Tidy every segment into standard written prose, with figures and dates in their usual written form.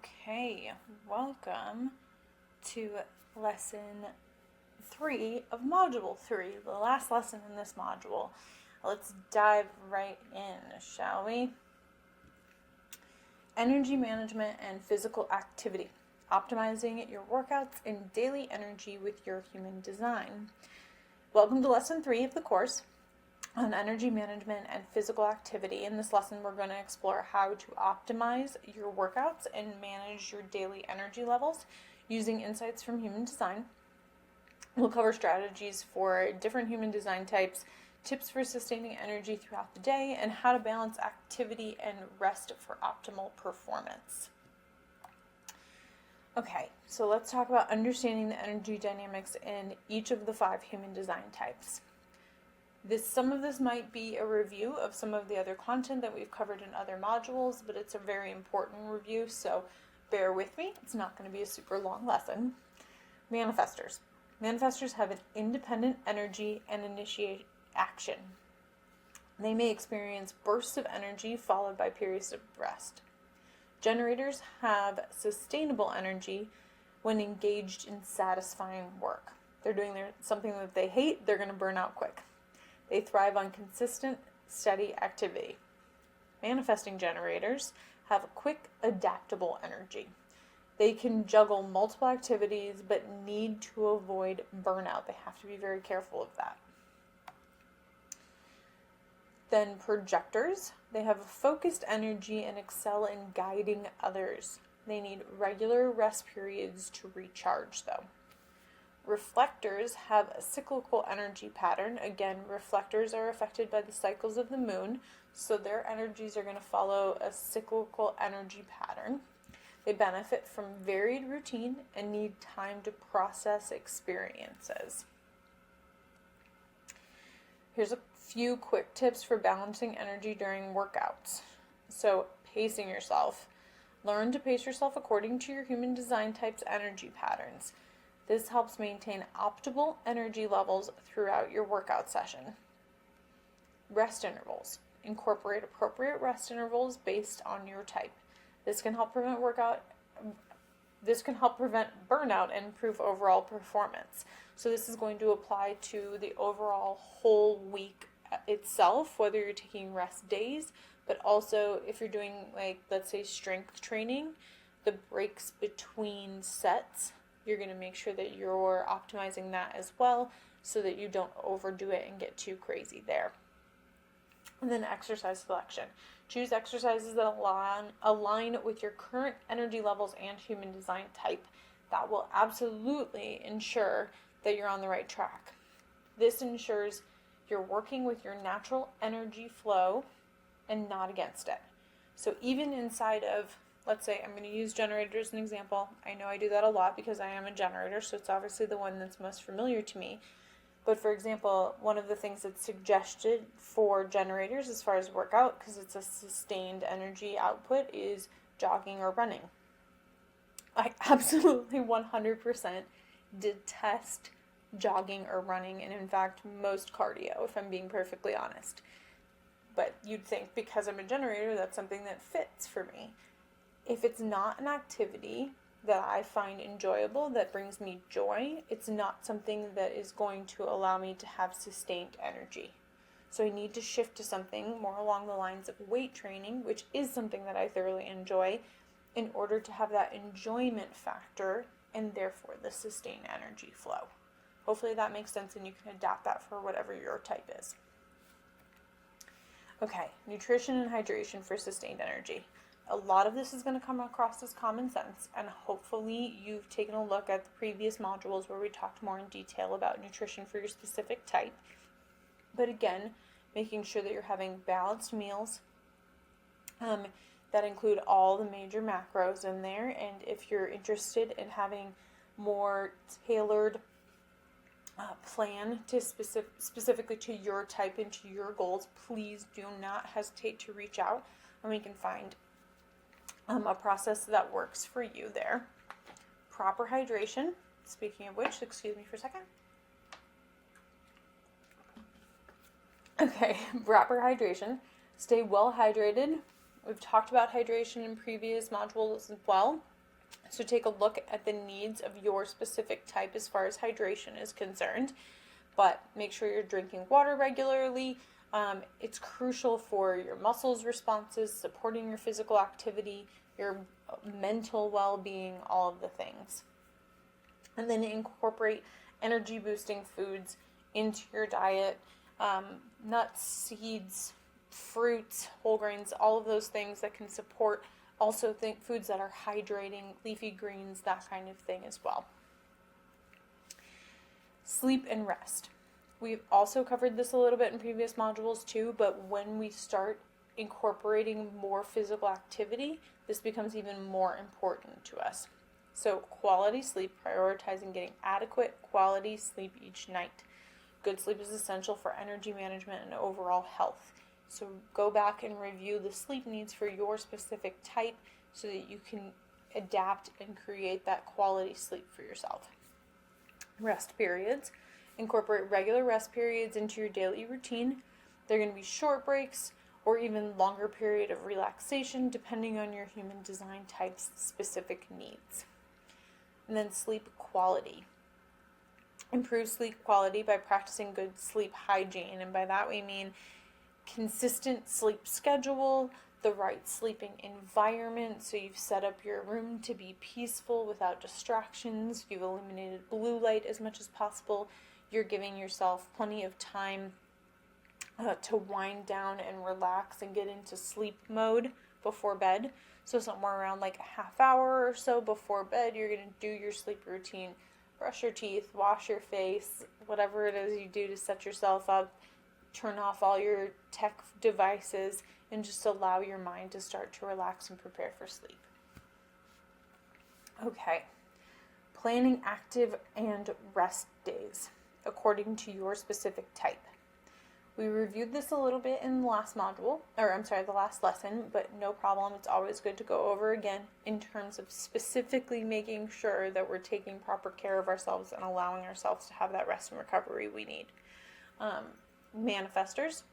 Okay, welcome to lesson 3 of module 3, the last lesson in this module. Let's dive right in, shall we? Energy management and physical activity. Optimizing your workouts and daily energy with your human design. Welcome to lesson 3 of the course on energy management and physical activity. In this lesson, we're going to explore how to optimize your workouts and manage your daily energy levels using insights from human design. We'll cover strategies for different human design types, tips for sustaining energy throughout the day, and how to balance activity and rest for optimal performance. Okay, so let's talk about understanding the energy dynamics in each of the 5 human design types. Some of this might be a review of some of the other content that we've covered in other modules, but it's a very important review, so bear with me. It's not going to be a super long lesson. Manifestors. Manifestors have an independent energy and initiate action. They may experience bursts of energy followed by periods of rest. Generators have sustainable energy when engaged in satisfying work. They're doing something that they hate, they're going to burn out quick. They thrive on consistent, steady activity. Manifesting generators have a quick, adaptable energy. They can juggle multiple activities but need to avoid burnout. They have to be very careful of that. Then projectors. They have a focused energy and excel in guiding others. They need regular rest periods to recharge, though. Reflectors have a cyclical energy pattern. Again, reflectors are affected by the cycles of the moon, so their energies are going to follow a cyclical energy pattern. They benefit from varied routine and need time to process experiences. Here's a few quick tips for balancing energy during workouts. So, pacing yourself. Learn to pace yourself according to your human design type's energy patterns. This helps maintain optimal energy levels throughout your workout session. Rest intervals. Incorporate appropriate rest intervals based on your type. This can help prevent burnout and improve overall performance. So this is going to apply to the overall whole week itself, whether you're taking rest days, but also if you're doing, let's say, strength training, the breaks between sets, you're going to make sure that you're optimizing that as well so that you don't overdo it and get too crazy there. And then exercise selection. Choose exercises that align with your current energy levels and human design type. That will absolutely ensure that you're on the right track. This ensures you're working with your natural energy flow and not against it. So even inside of, let's say, I'm going to use generators as an example. I know I do that a lot because I am a generator, so it's obviously the one that's most familiar to me. But for example, one of the things that's suggested for generators as far as workout, because it's a sustained energy output, is jogging or running. I absolutely 100% detest jogging or running, and in fact, most cardio, if I'm being perfectly honest. But you'd think because I'm a generator, that's something that fits for me. If it's not an activity that I find enjoyable, that brings me joy, it's not something that is going to allow me to have sustained energy. So I need to shift to something more along the lines of weight training, which is something that I thoroughly enjoy, in order to have that enjoyment factor and therefore the sustained energy flow. Hopefully that makes sense and you can adapt that for whatever your type is. Okay, nutrition and hydration for sustained energy. A lot of this is going to come across as common sense, and hopefully you've taken a look at the previous modules where we talked more in detail about nutrition for your specific type. But again, making sure that you're having balanced meals that include all the major macros in there, and if you're interested in having more tailored plan to specifically to your type and to your goals, please do not hesitate to reach out, and we can find a process that works for you there. Proper hydration. Speaking of which, excuse me for a second. Okay, proper hydration. Stay well hydrated We've talked about hydration in previous modules as well. So take a look at the needs of your specific type as far as hydration is concerned. But make sure you're drinking water regularly. It's crucial for your muscles responses, supporting your physical activity, your mental well-being, all of the things. And then incorporate energy boosting foods into your diet. Nuts, seeds, fruits, whole grains, all of those things that can support. Also think foods that are hydrating, leafy greens, that kind of thing as well. Sleep and rest. We've also covered this a little bit in previous modules too, but when we start incorporating more physical activity, this becomes even more important to us. So quality sleep, prioritizing getting adequate quality sleep each night. Good sleep is essential for energy management and overall health. So go back and review the sleep needs for your specific type so that you can adapt and create that quality sleep for yourself. Rest periods. Incorporate regular rest periods into your daily routine. They're going to be short breaks or even longer period of relaxation depending on your human design type's specific needs. And then sleep quality. Improve sleep quality by practicing good sleep hygiene, and by that we mean consistent sleep schedule, the right sleeping environment, so you've set up your room to be peaceful without distractions, you've eliminated blue light as much as possible, you're giving yourself plenty of time to wind down and relax and get into sleep mode before bed. So somewhere around like a half hour or so before bed, you're going to do your sleep routine, brush your teeth, wash your face, whatever it is you do to set yourself up. Turn off all your tech devices and just allow your mind to start to relax and prepare for sleep. Okay, planning active and rest days according to your specific type. We reviewed this a little bit in the last module, the last lesson, but no problem. It's always good to go over again in terms of specifically making sure that we're taking proper care of ourselves and allowing ourselves to have that rest and recovery we need. Manifestors,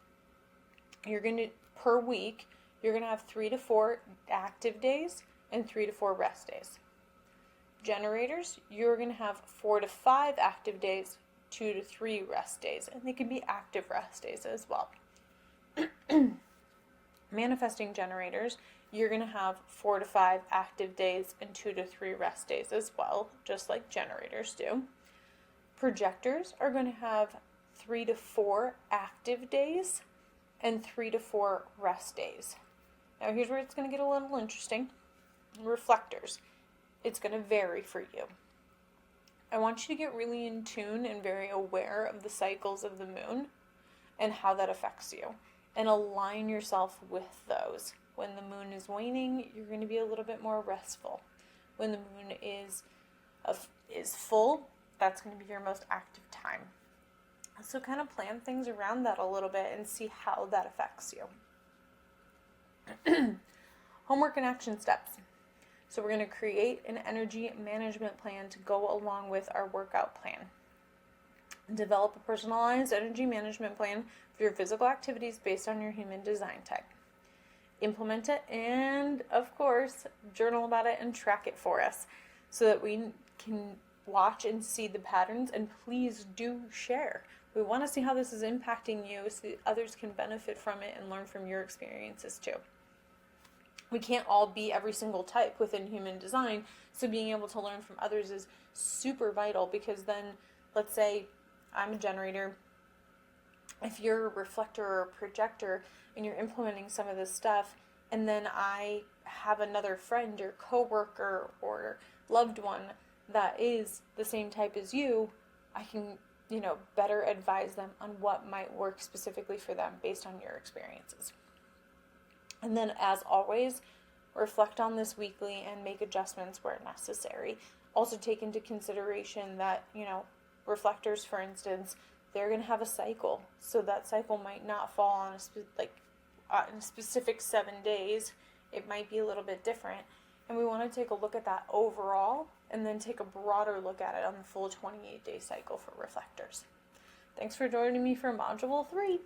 per week, you're going to have 3 to 4 active days and 3 to 4 rest days. Generators, you're going to have 4 to 5 active days, 2 to 3 rest days, and they can be active rest days as well. Manifesting generators, you're going to have 4 to 5 active days and 2 to 3 rest days as well, just like generators do. Projectors are going to have 3 to 4 active days and 3 to 4 rest days. Now here's where it's going to get a little interesting. Reflectors, it's going to vary for you. I want you to get really in tune and very aware of the cycles of the moon and how that affects you, and align yourself with those. When the moon is waning, you're going to be a little bit more restful. When the moon is full, that's going to be your most active time. So kind of plan things around that a little bit and see how that affects you. Homework and action steps. So we're going to create an energy management plan to go along with our workout plan. Develop a personalized energy management plan for your physical activities based on your human design type. Implement it and, of course, journal about it and track it for us so that we can watch and see the patterns, and please do share. We want to see how this is impacting you so that others can benefit from it and learn from your experiences too. We can't all be every single type within human design, so being able to learn from others is super vital, because then, let's say I'm a generator, if you're a reflector or a projector and you're implementing some of this stuff, and then I have another friend or coworker or loved one that is the same type as you, I can better advise them on what might work specifically for them based on your experiences. And then, as always, reflect on this weekly and make adjustments where necessary. Also take into consideration that, reflectors, for instance, they're going to have a cycle. So that cycle might not fall on in a specific 7 days. It might be a little bit different. And we want to take a look at that overall, and then take a broader look at it on the full 28-day cycle for reflectors. Thanks for joining me for Module 3.